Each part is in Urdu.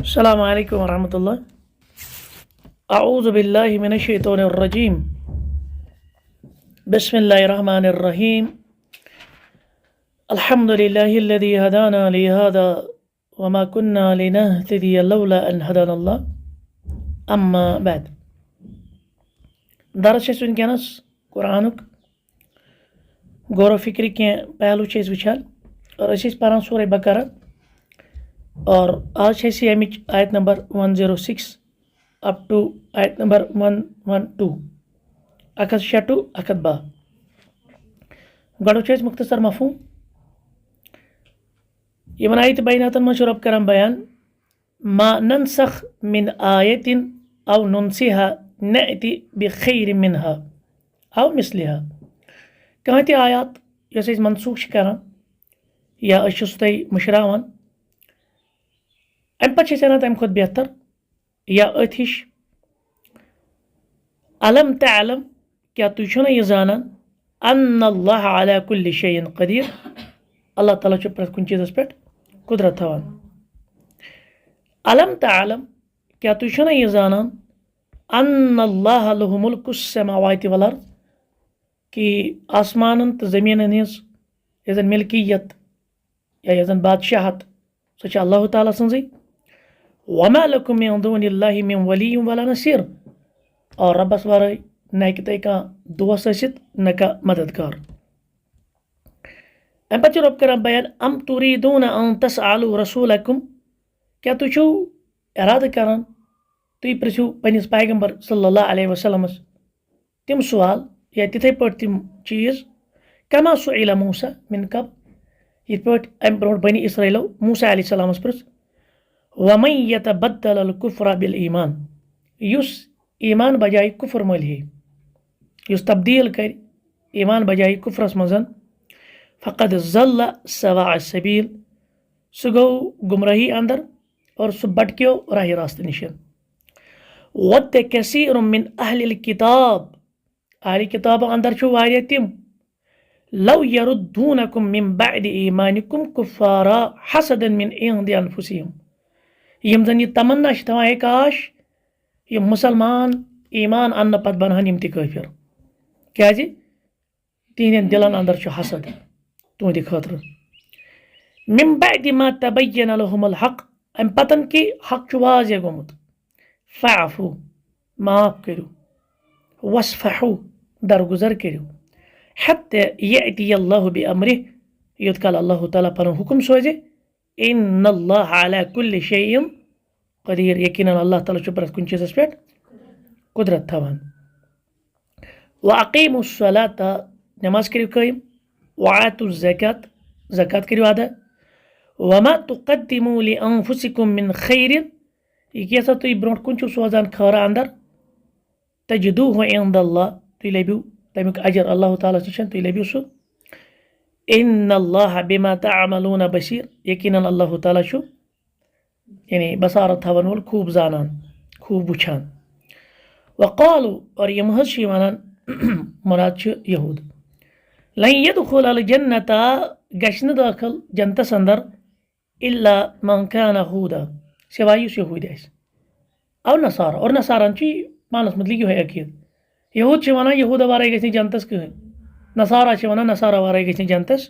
السلام عليكم ورحمة الله. أعوذ بالله من الشيطان الرجيم. بسم الله الرحمن الرحيم. الحمد لله الذي هدانا لهذا وما كنا لنهتدي لولا أن هدانا الله. أما بعد. درس ونکینس قرآنک غور و فکر کی پہلو وچھان اور پران سورہ بقرہ اور آج امچ آیت نمبر 106 اپ ٹو آیت نمبر 112 106 ٹو 112 گۄڈٕ وٕچھو أسۍ مختصر مفہوم یمن آیت بیناتن منٛز چھُ رب کران بیان ما ننسخ من آیت او ننسیها نأتی بخیر منها او مثلها کانٛہہ تہِ آیات یۄس أسۍ منسوخ چھِ کران یا أسۍ چھِ سُہ تۄہہِ مٔشراوان امہِ پتہٕ چھِ أسۍ انان تمہِ کھۄتہٕ بہتر یا أتھۍ ہِش علم تعلم کیٛاہ تُہۍ چھُو نہ یہِ زانان ان اللہ علی کُلِ شیء قدیٖر اللہ تعالیٰ چھُ پرٛٮ۪تھ کُنہِ چیٖزس پٮ۪ٹھ قُدرت تھاوان علم تعلم کیٛاہ تُہۍ چھُو نہ یہِ زانان ان اللہ لہُ ملک السماوات والارض کہ آسمانن تہٕ زٔمیٖنن ہٕنٛز یۄس زن ملکیت یا یۄس زن بادشاہت سۄ چھِ اللہ تعالیٰ سٕنٛزٕے وما لکم من دون اللہ من ولی ولا نصیر اور ربس ورٲے نہ ہیٚکہِ تۄہہِ کانٛہہ دوست ٲسِتھ نہ کانٛہہ مددگار امہِ پتہٕ چھُ رب کران بیان ام تُریٖدوٗنہ ان تسألوا رسوٗلکم کیٛاہ تُہۍ چھُو ارادٕ کران تُہۍ پرٛژھِو پننِس پیغمبر صلی اللہ علیہ وسلمس تِم سوال یا تِتھے پٲٹھۍ تِم چیٖز کما سُئِلَ موسیٰ من قبل یِتھ پٲٹھۍ امہِ برونٛٹھ بنی اسرٲیلو موسیٰ علیہ السلامس پرٛژھ ومن یتبدل الکفر بالایمان یُس ایمان بجایہِ کُفر مٔلۍ ہیٚیہِ یُس تبدیٖل کرِ ایمان بجایہِ کُفرس منٛز فقد ضل سواء السبیٖل سُہ گوٚو گمرٲہی اندر اور سُہ بٹکیو راہِ راستہٕ نِش وَدَّ کثیٖر من اہل الکتاب اہلِ کتابو اندر چھُ واریاہ تِم لو یردوٗنکم من بعد ایمانکم کفارا حسدا من عند انفسہم یِم زن یہِ تمنا چھِ تھاوان ہے کاش یِم مُسلمان ایمان اننہٕ پتہٕ بنہن یِم تہِ کٲفر کیٛازِ تِہنٛدٮ۪ن دِلن اندر چھُ حسد تُہنٛدِ خٲطرٕ من بعد ما تبین لهم الحق امہِ پتن کہِ حق چھُ واضح گوٚمُت فاعفو معاف کٔرِو وصفحو درگُزر کٔرِو حتى یأتی اللہ بأمرہ یوٚت کال اللہ تعالیٰ پنُن حُکم سوزِ ان اللہ علی کُلِ شیء قدیٖر یقیناً اللہ تعالیٰ چھُ پرٛٮ۪تھ کُنہِ چیٖزس پٮ۪ٹھ قُدرت تھاوان وأقیموا الصلاۃ نٮ۪ماز کٔرِو قٲیِم وآتوا الزکات زکات کٔرِو ادا وما تقدموا لأنفسکم من خیر یہِ کیٛاہ تُہۍ برونٛٹھ کُن چھِو سوزان خٲرا اندر تجدوٗہ عند اللہ تُہۍ لٔبِو تمیُک اجر اللہ تعالیٰ نِش تُہۍ لٔبِو سُہ ان اللہ بما تعملون بصیر یقیناً اللہ تعالیٰ چھُ یعنی بصارت تھاون وول خوٗب زانان خوٗب وٕچھان وقالوا اور یِم حظ چھِ وَنان مُراد چھِ یہوٗد لن يدخل الجنة گژھِ نہٕ دٲخل جنتس اندر الا من كان هودا سوائے یُس یہوٗدۍ آسہِ او نصارا اور نصارن چھُ پانس متعلق یِہوے عقیٖد یہوٗد چھِ وَنان یہوٗدا ورٲے گژھِ نہٕ جنتس کٕہٕنۍ نصارا چھِ وَنان نصارا ورٲے گژھِ نہٕ جنتس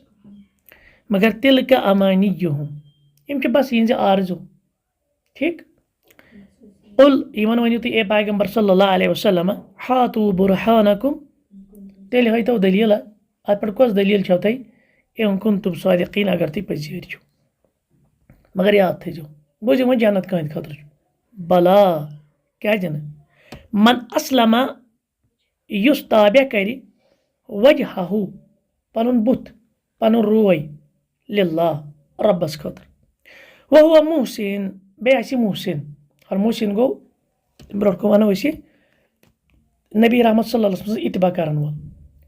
مگر تِلکہ امانیُہُم یِم چھِ بس یِہنٛزِ آرزوٗ ٹھیٖک قُل یِمن ؤنِو تُہۍ اے پیغمبر صلی اللہ علیہ وسلم ہاتوٗ برہانکم تیٚلہِ ہٲیتو دٔلیٖلہ اتھ پٮ۪ٹھ کۄس دٔلیٖل چھو تۄہہِ اِن کنتم صادقیٖن اگر تُہۍ پٔزۍ چھِو مگر یاد تھٲیزیو بوٗزِو وۄنۍ جنت کٕہٕنٛدِ خٲطرٕ چھُ بلا کیٛازِ نہٕ من اسلمہ یُس تابع کرِ وجہہوٗ پنُن بُتھ پنُن روے للہ رۄبس خٲطرٕ وہو محسن بیٚیہِ آسہِ محسن اور محسن گوٚو برونٛٹھ کُن ونو أسۍ یہِ نبی رحمت صلی اللہ علیہ وسلم اتباع کرن وول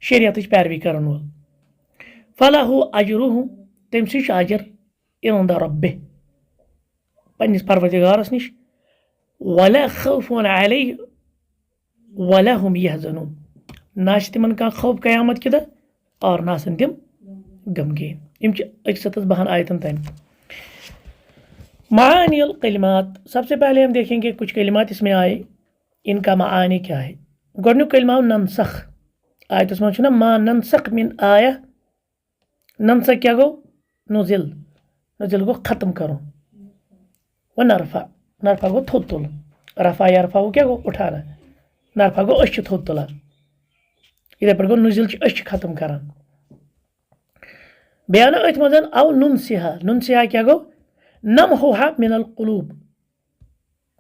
شریعتٕچ پیروی کرن وول فلہُ اجرُہ تٔمۍ سٕے چھُ اجر عند ربہِ پننِس پروردگارس نِش ولا خوف علیہ ولا ہم یحزنون نہ آسہِ تِمن کانٛہہ خوف قیامت کہِ دۄہ اور نہ آسن تِم غمگیٖن یِم چھِ 112 آیتن تام معانی الکلمات، سب سے پہلے ہم دیکھیں گے کچھ کلمات اس میں آئے، ان کا معانی کیا ہے. گۄڈنیُک کلمہ ننسخ، آیتس منٛز چھُ نا ما ننسخ من آیہ، ننسخ کیا گوٚو؟ نزل، نزل گوٚو ختم کرُن. و نرفع، نرفع گوٚو تھوٚد تُلُن، رفع یرفع کیا گوٚو اٹھانا، نرفع گوٚو أسۍ چھِ تھوٚد تُلان، یِتھے پٲٹھۍ گوٚو نزل چھِ أسۍ چھِ ختم کران. بیٚیہِ آو نا أتھۍ منٛز او نُنسِہا، نُنسِہا کیا گوٚو؟ نمحوہا من القلوب،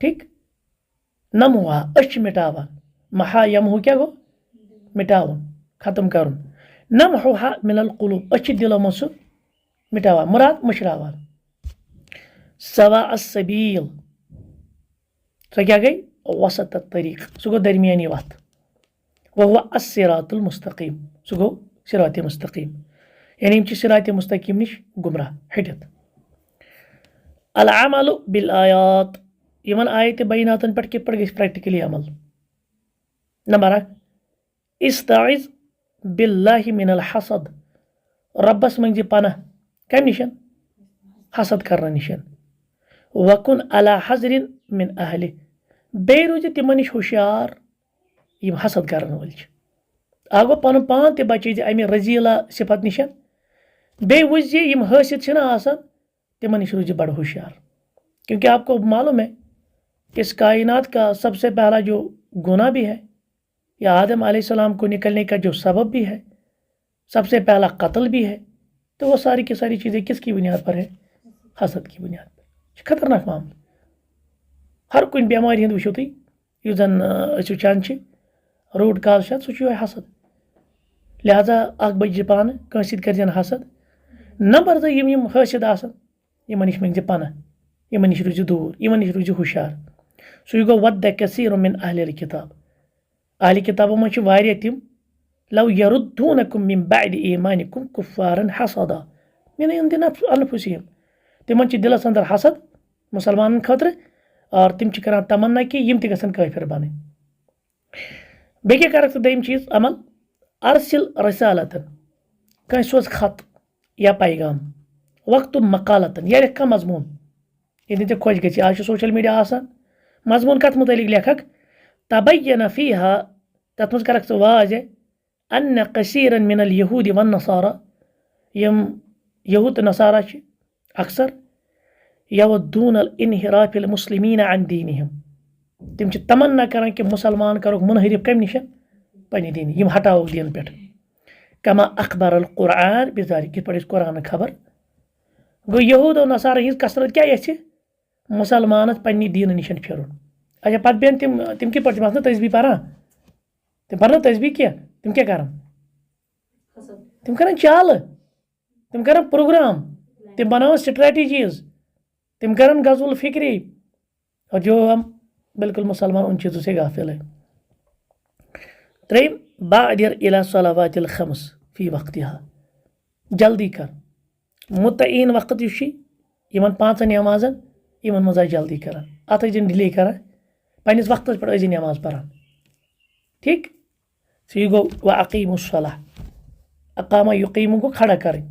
ٹھیک، نمحوہا أسۍ چھِ مٹاوان، محا یمحو کیا گوٚو؟ مٹاوُن، ختم کرُن. نمحوہا من القلوب، أسۍ چھِ دلو منٛز سُہ مٹاوان، مراد مٔشراوان. سواء السبیل، سۄ کیاہ گٔے؟ وسط الطریق، سُہ گوٚو درمیانی وتھ. وهو الصراط المستقیم، سُہ گوٚو صراط مستقیم، یعنی یِم چھِ صراط مستقیم نِش گمراہ ہٹِتھ. العمل بالآیات، یِمن آیتِ بیناتن پٮ۪ٹھ کِتھ پٲٹھۍ گژھِ پریکٹِکلی عمل. نمبر اکھ، استعذ باللہ من الحسد، رۄبس منٛگزِ پناہ کمہِ نِشن؟ حسد کرنہٕ نِشن. وکُن علی حذر من اہلہِ، بیٚیہِ روٗزِ تِمن نِش ہوشیار یِم حسد کرن وٲلۍ چھِ. اکھ گوٚو پنُن پان تہِ بچٲے زِ امہِ رزیلا صفت نِشن، بیٚیہِ وٕچھ زِ یِم حٲسد چھِنہ آسان تِمن نِش روٗزِ بڑٕ ہوشیار. کیونکہ آپ کو معلوم ہے اس کائنات کا سب سے پہلا جو گناہ بھی ہے، یا آدم علیہ السلام کو نکلنے کا جو سبب بھی ہے، سب سے پہلا قتل بھی ہے، تو وہ ساری کی ساری چیزیں کس کی بنیاد پر ہے؟ حسد کی بنیاد پر. خطرناک معاملہ. ہر کُنہِ بٮ۪مارِ ہُنٛد وٕچھو تُہۍ یُس زن أسۍ وٕچھان چھِ روٗٹ کاز چھِ سُہ چھُ یِہوے حسد. لہذا اکھ بٔچزِ پانہٕ، کٲنٛسہِ سۭتۍ کٔرزٮ۪ن حسد. نمبر 2، یِم حٲسد آسان یِمن نِش منٛگزِ پناہ، یِمن نِش روٗزِ دوٗر، یِمن نِش روٗزِ ہوشیار. سُے گوٚو ود کثیر من اہل الکتاب، اہلِ کتابو منٛز چھِ واریاہ تِم لو یردونکم من بعد ایمانکم کفارا حسدا من عند انفسہم، تِمن چھِ دلس اندر حسد مسلمانن خٲطرٕ، اور تِم چھِ کران تمنا کہِ یِم تہِ گژھن کٲفر بنٕنۍ. بیٚیہِ کیاہ کرکھ ژٕ دوٚیِم چیٖز عمل؟ ارسل رسالتن، کٲنٛسہِ سوز خط یا پیغام. وقت مقالتن، یا لیکھ کانٛہہ مضموٗن ییٚتٮ۪ن ژےٚ خۄش گژھِ. آز چھُ سوشل میٖڈیا آسان، مضموٗن کتھ متعلق لیکھکھ؟ تبین فیہا، تتھ منٛز کرکھ ژٕ واضح ان کثیرا من الہود والنصارى، یِم یہود تہٕ نصارہ چھِ اکثر یودون الانحراف المسلمین عن دینہم، تِم چھِ تمنا کران کہِ مُسلمان کروکھ منحرف کمہِ نِشن؟ پننہِ دینہِ، یِم ہٹاوکھ دین پٮ۪ٹھ. کما اخبر القرآن بذالک، یِتھ پٲٹھۍ أسۍ قرآن خبر. گوٚو یہود و نصارہ ہِنٛز کثرت کیاہ یژھِ؟ مسلمانس پننہِ دیٖنہٕ نِشن پھِرُن. اچھا پتہٕ بیٚہن تِم کِتھ پٲٹھۍ؟ تِم آسن تسبیح پران، تِم پرن تسبیح کینٛہہ، تِم کیاہ کرن؟ تِم کرن چالہٕ، تِم کرن پروگرام، تِم بناون سٹریٹجیز، تِم کرن غزو الفکری، اور جو ہم بالکل مسلمان ان چیزوں سے غافل ہے. ترٛیٚیِم، بادر الی صلوات الخمس فی وقتها، جلدی کر. متعین وقت یُس چھُ یِمن 5 نٮ۪مازن، یِمن منٛز آسہِ جلدی کران، اتھ ٲسۍ زن ڈِلے کران، پننس وقتس پٮ۪ٹھ ٲسۍ زِ نٮ۪ماز پران. ٹھیک، سُہ گوٚو و اقیموا الصلاۃ. اقامہ یقیٖمو گوٚو کھڑا کرٕنۍ.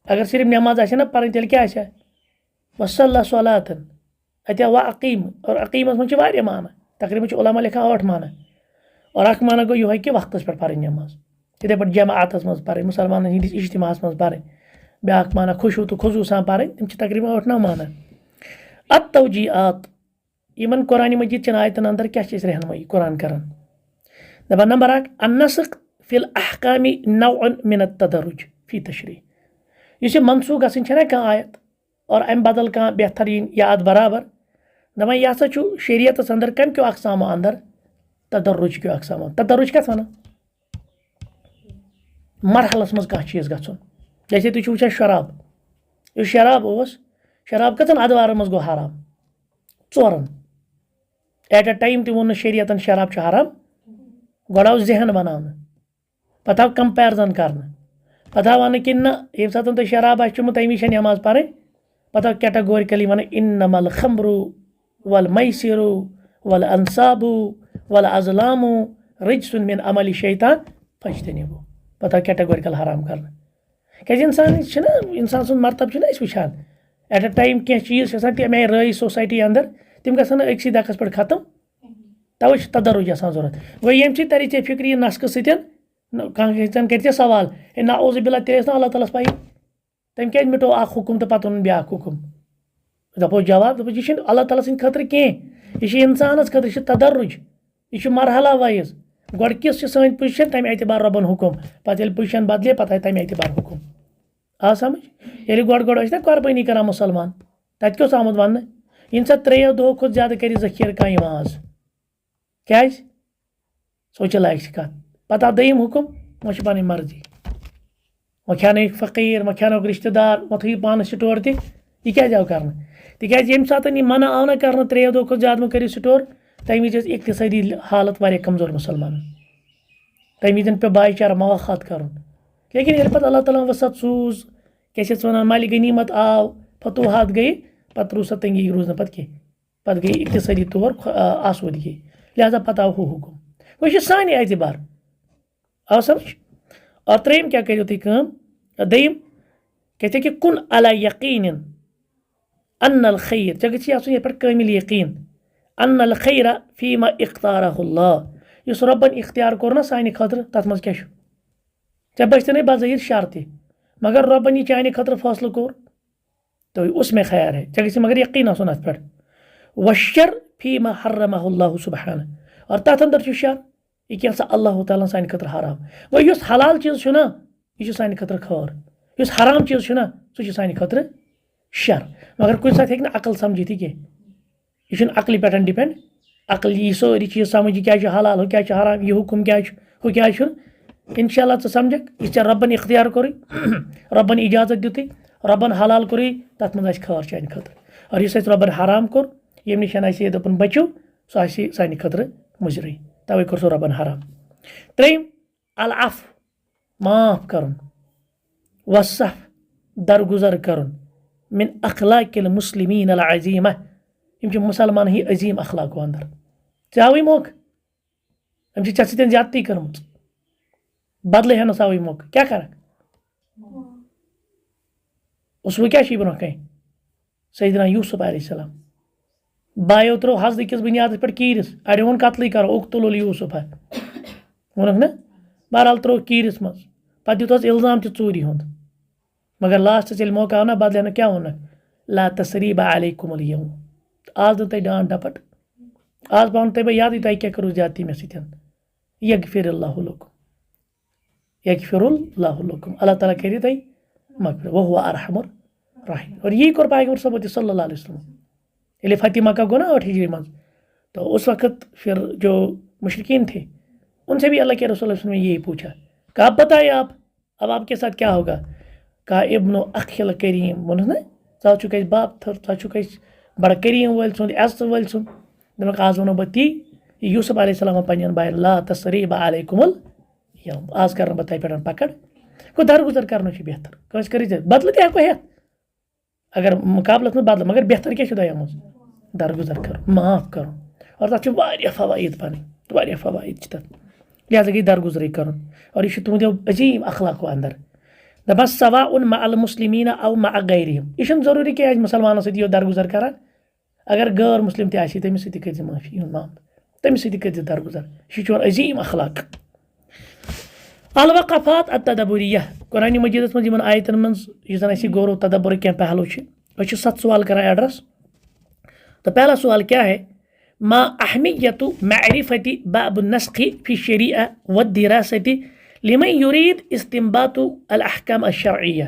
اگر صرف نٮ۪ماز آسہِ ہا نا پرٕنۍ تیٚلہِ کیٛاہ آسہِ ہا؟ وصلی صلاتن، اتہِ آو و اقیٖم، اور اقیٖمس منٛز چھِ واریاہ معنی، تقریٖباً چھِ علما لیکھان 8 معنی. اور اکھ معنی گوٚو یِہوے کہِ وقتس پٮ۪ٹھ پرٕنۍ نٮ۪ماز، یِتھے پٲٹھۍ جماعتس منٛز پرٕنۍ، مسلمانن ہِنٛدِس اجتماعس منٛز پرٕنۍ. بیاکھ معنی خُشوع تہٕ خضوٗع سان پرٕنۍ، تِم چھِ تقریٖباً 8-9 معنی. التوجیہات، یِمن قرآنِ مجیٖد چٮ۪ن آیتن اندر کیاہ چھِ أسۍ رہنمٲیی قرآن کران؟ دپان نمبر 1، النسخ فی الاحکام نوع من التدرج فی تشریح، یُس یہِ منسوخ گژھٕنۍ چھےٚ نا کانٛہہ آیت اور امہِ بدل کانٛہہ بہتر یِنۍ یا اتھ برابر، دپان یہِ ہسا چھُ شریعتس اندر کمہِ کیو اقسامو اندر؟ تدرج کیو اقسامو. تدرج کتھ ونان؟ مرحلس منٛز کانٛہہ چیٖز گژھُن. جیسے تُہۍ چھِو وٕچھان شراب، یُس شراب اوس، شراب کٔژن ادوارن منٛز گوٚو حرام؟ 4. ایٹ اے ٹایم تہِ ووٚن نہٕ شریعتن شراب چھُ حرام، گۄڈٕ آو ذہن بناونہٕ، پتہٕ آو کمپیرزن کرنہٕ، پتہٕ آو وننہٕ کہِ نہ ییٚمہِ ساتہٕ تۄہہِ شراب آسہِ چوٚمُت تمہِ وِزِ چھےٚ نٮ۪ماز پرٕنۍ. پتہٕ آو کیٹاگورِکلی وننہٕ انما الخمر والمیسر والانصاب والازلام رجس من عمل الشیطان فاجتنبوه، پتہٕ آو کیٹاگورِکل حرام کرنہٕ. کیازِ انسان چھِنہ، انسان سُنٛد مرتب چھِنہ أسۍ وٕچھان، ایٹ اے ٹایم کینٛہہ چیٖز چھِ آسان تَمہِ آیہِ رٲیی سوسایٹی اَندر تِم گژھن نہٕ أکسٕے دَکَس پٮ۪ٹھ ختم تَوَے چھِ تدرُج آسان ضوٚرَتھ وۄنۍ ییٚمہِ سۭتۍ تَری ژےٚ فِکرِ یہِ نسکہٕ سۭتۍ کانٛہہ زَن کَرِ ژےٚ سوال ہے نعوذ باللہ تیٚلہِ ٲس نہٕ اللہ تعالیٰ ہَس پَیی تٔمۍ کیٛازِ مِٹو اکھ حُکُم تہٕ پَتہٕ اوٚنُن بیٛاکھ حُکُم دَپوس جواب دوٚپُس یہِ چھُنہٕ اللہ تعالیٰ سٕنٛدِ خٲطرٕ کینٛہہ یہِ چھِ اِنسانَس خٲطرٕ یہِ چھِ تدرُج یہِ چھُ مرحلہ وایِز گۄڈٕ کِژھ چھِ سٲنۍ پُزِشَن تَمہِ اعتبار رۄبَن حُکُم پَتہٕ ییٚلہِ پُزِشَن بدلے پَتہٕ آیہِ تَمہِ اعتبار حُکُم آو سَمٕجھ ییٚلہِ گۄڈٕ ٲسۍ نا قۄربٲنی کران مُسلمان تَتہِ کیٛاہ اوس آمُت وَننہٕ ییٚمہِ ساتہٕ 3 دۄہو کھۄتہٕ زیادٕ کَرِ ذٔخیٖرٕ کانٛہہ یہِ ماز کیٛازِ سونٛچہِ لایق چھِ کَتھ پَتہٕ آو دوٚیِم حُکُم وۄنۍ چھِ پَنٕنۍ مرضی وۄنۍ کھیٛانٲیِکھ فقیٖر وۄنۍ کھیٛانوکھ رِشتہٕ دار وۄنۍ تھٲیِو پانَس سٹور تہِ یہِ کیٛازِ آو کَرنہٕ تِکیٛازِ ییٚمہِ ساتہٕ یہِ منع آو نہ کَرنہٕ 3 دۄہ کھۄتہٕ زیادٕ مہٕ کٔرِو سٹور تَمہِ وِزِ ٲس اقتصٲدی حالت واریاہ کمزور مُسلمانَن تَمہِ وِزِ پیٚو بھایی چارٕ مواخات کَرُن لیکن ییٚلہِ پَتہٕ اللہ تعالیٰ ہن وسعت سوٗز کیٛاہ چھِ اَتھ وَنان مالہِ غنیٖمت آو فتوحات گٔیہِ پَتہٕ روٗز سۄ تنٛگی روٗز نہٕ پَتہٕ کینٛہہ پَتہٕ گٔیہِ اقتصٲدی طور آسوٗدگی لہذا پَتہٕ آو ہُہ حُکُم وۄنۍ چھِ سانہِ اعتبار آو سَمجھ اور ترٛیٚیِم کیٛاہ کٔرِو تُہۍ کٲم دوٚیِم کیٛاہ ژےٚ کہِ کُن علی یقیٖن ان الخیر ژےٚ گژھی آسُن یَتھ پٮ۪ٹھ کٲمِل یقیٖن ان الخیرا فیٖما اختارہ اللہ یُس رۄبَن اختیار کوٚر نا سانہِ خٲطرٕ تَتھ منٛز کیٛاہ چھُ ژےٚ بٔچھتَنَے بظٲہِر شر تہِ مگر رۄبَن یہِ چانہِ خٲطرٕ فٲصلہٕ کوٚر تو اُس میں خیال ہے ژےٚ گژھِ مگر یقیٖن آسُن اَتھ پٮ۪ٹھ وشر فیٖما حرمہ اللہ سبحانہ اور تَتھ اندر چھُ شر یہِ کینٛژھا اللہ تعالیٰ سانہِ خٲطرٕ حرام وۄنۍ یُس حلال چیٖز چھُ نا یہِ چھُ سانہِ خٲطرٕ خٲر یُس حرام چیٖز چھُ نا سُہ چھُ سانہِ خٲطرٕ شر مگر کُنہِ ساتہٕ ہیٚکہِ نہٕ عقل سَمجھِتھ کینٛہہ یہِ چھُنہٕ عقلہِ پٮ۪ٹھ ڈِپٮ۪نٛڈ عقل یی سٲری چیٖز سَمجھ یہِ کیٛاہ چھُ حلال ہُہ کیٛاہ چھُ حرام یہِ حُکُم کیٛاہ چھُ ہُہ کیٛاہ چھُنہٕ اِنشاء اللہ ژٕ سَمجھکھ یہِ ژےٚ رۄبَن اختیار کوٚرُے رۄبَن اِجازت دِتُے رۄبَن حلال کوٚرُے تَتھ منٛز آسہِ خٲر چانہِ خٲطرٕ اور یُس اَسہِ رۄبَن حرام کوٚر ییٚمہِ نِش آسہِ یہِ دوٚپُن بٔچِو سُہ آسہِ سانہِ خٲطرٕ مُضرٕے تَوَے کوٚر سُہ رۄبَن حرام ترٛیٚیِم العف معاف کَرُن وصف درگُزر کَرُن من اخلاق المسلمیٖن العظیٖمہ یِم چھِ مُسلمان ہی عظیٖم اخلاقو اندر ژےٚ آوٕے موقعہٕ أمۍ چھِ ژےٚ سۭتۍ زیادتی کٔرمٕژ بدلہٕ ہٮ۪نَس آوٕے موقعہٕ کیٛاہ کَرکھ اوسوٕ کیٛاہ چھُے برونٛہہ کَنہِ سیدنا یوٗسف علیہ السلام بایو ترٛوو حسدٕ کِس بُنیادَس پٮ۪ٹھ کیٖرِس اَڑیو ووٚن قتلٕے کَرو اُقتُلُل یوٗسفہ ووٚنُکھ نا بہرحال ترٛووُکھ کیٖرِس منٛز پَتہٕ دیُتہس اِلزام تہِ ژوٗرِ ہُنٛد مگر لاسٹَس ییٚلہِ موقعہٕ آو نا بدلہٕ ہٮ۪نُک کیٛاہ ووٚنُکھ لا تثریٖبَ علیکُم الیوم آز نہٕ تۄہہِ ڈانٛٹ ڈپٹ آز پاوٕ نہٕ تۄہہِ بہٕ یادٕے تۄہہِ کیٛاہ کٔرٕو زیادتی مےٚ سۭتۍ یغفر اللہ لکم یغفر اللہ لکم اللہ تعالیٰ کٔرِ تۄہہِ مغفرت وہو ارحم الراحمین اور یی کوٚر پیغمبر صٲبو تہِ صلی اللہ علیہ وسلم ییٚلہِ فتح مکہ گوٚو نا 8 ہجری منٛز تو اس وقت پھر جو مشرقین تھے ان سے بھی اللہ کے رسول نے یہی پوچھا کہا اب بتائیے اب آپ کے ساتھ کیا ہوگا کہا ابن اخل کریم ووٚنُس نا ژٕ چھُکھ اَسہِ باب تھٔر ژٕ چھُکھ اَسہِ بڑٕ کریٖم وٲلۍ سُنٛد عزتہٕ وٲلۍ سُنٛد دوٚپُکھ آز وَنو بہٕ تی یوٗسف علیہ السلام پنٛنٮ۪ن بایَن لا تثریٖب علیکُم الیوم آز کَرٕ نہٕ بہٕ تۄہہِ پٮ۪ٹھ پکڑ گوٚو درگُزر کَرنُے چھُ بہتر کٲنٛسہِ کٔرِو ژےٚ بدلہٕ تہِ ہٮ۪کو ہٮ۪تھ اگر مُقابلَس منٛز بدلہٕ مگر بہتر کیٛاہ چھُ دۄیو منٛز درگُزر کَرُن معاف کَرُن اور تَتھ چھُ واریاہ فوٲیِد پَنٕنۍ واریاہ فوٲیِد چھِ تَتھ لہٰذا گٔے درگُزرٕے کَرُن اور یہِ چھُ تُہنٛدیو عظیٖم اخلاقو اندر دَپان سواء مع المسلمیٖن او مع غیرہم یہِ چھُنہٕ ضروٗری کہِ اَسہِ مُسلمانَن سۭتۍ یِیو درگُزر کران اگر غٲر مسلم تہِ آسہِ تٔمِس سۭتۍ تہِ کٔرۍزِ معٲفی ہُنٛد معاملہٕ تٔمِس سۭتۍ تہِ کٔرۍزِ درگُزر یہِ چھُ چون عظیٖم اخلاق الوقفات التدبریہ قرآنِ مجیٖدَس منٛز یِمن آیتن منٛز یُس زن اَسہِ غور و تدبرٕکۍ کینٛہہ پہلو چھِ أسۍ چھِ 7 سوال کران ایڈرس تو پہلا سوال کیا ہے ما اہمیت معرفت باب النسخ فی الشریعہ والدراست لمن یرید استنباط الاحکام الشرعیہ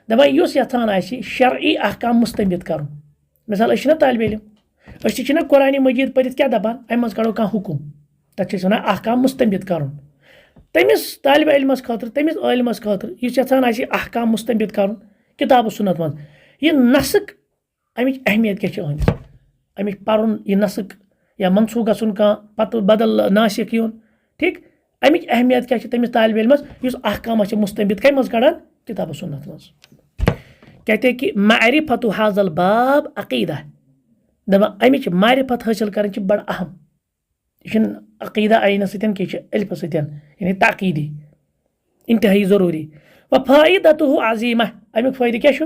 دپان یُس یژھان آسہِ شرعی احکام مستمبت کرُن مثال أسۍ چھِ نا طالبہِ علم أسۍ تہِ چھِ نا قرآنِ مجیٖد پٔرِتھ کیٛاہ دپان اَمہِ منٛز کڑو کانٛہہ حُکُم تَتھ چھِ أسۍ وَنان احکام مستمبت کرُن تٔمِس طالبہِ علمَس خٲطرٕ تٔمِس عٲلمَس خٲطرٕ یُس یژھان آسہِ احکام مستمبت کرُن کِتاب و سُنت منٛز یہِ نسق اَمِچ اہمیت کیٛاہ چھِ أہنٛدِس اَمِچ پَرُن یہِ نسق یا منسوٗخ گژھُن کانٛہہ پتہٕ بدل ناسِخ یُن ٹھیٖک اَمِچ اہمیت کیٛاہ چھِ تٔمِس طالبہِ علمَس یُس احکام آسہِ مستمبت کَمہِ منٛز کڑان کِتاب و سُنت منٛز کہتے کہ معرفت حاض الباب عقیدہ دپان اَمِچ معرفت حٲصِل کَرٕنۍ چھِ بڑٕ اہم یہِ چھُنہٕ عقیدہ عینہٕ سۭتۍ کینٛہہ چھِ علفہٕ سۭتۍ یعنی تعقیٖدی انتہٲیی ضروٗری و فٲیدتہ عظیٖمہ اَمیُک فٲیدٕ کیٛاہ چھُ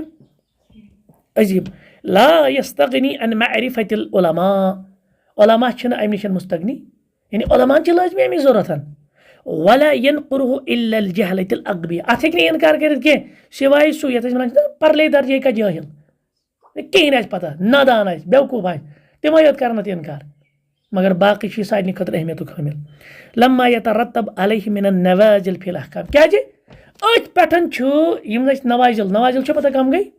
عجیب لا یستغنی عن معرفت العلماء علماء چھنہ امہ نش مستغنی یعنی علماء چھ لازمی امچ ضرورت ولا ينقره الا الجهلة الاغبياء اتھ ہیکہ انکار کرت کی سوائے سو یت ونان پرلے درجے کا جاہل کہیں آس پتہ نادان آس بیوقوف آس تمے یوت کرن انکار مگر باقی چیز سارے خطر اہمیت حامل لما يترتب عليه من النوازل في الاحکام کیا جی ات پٹھن چھ یم نوازل نوازل چھ پتہ کم گئی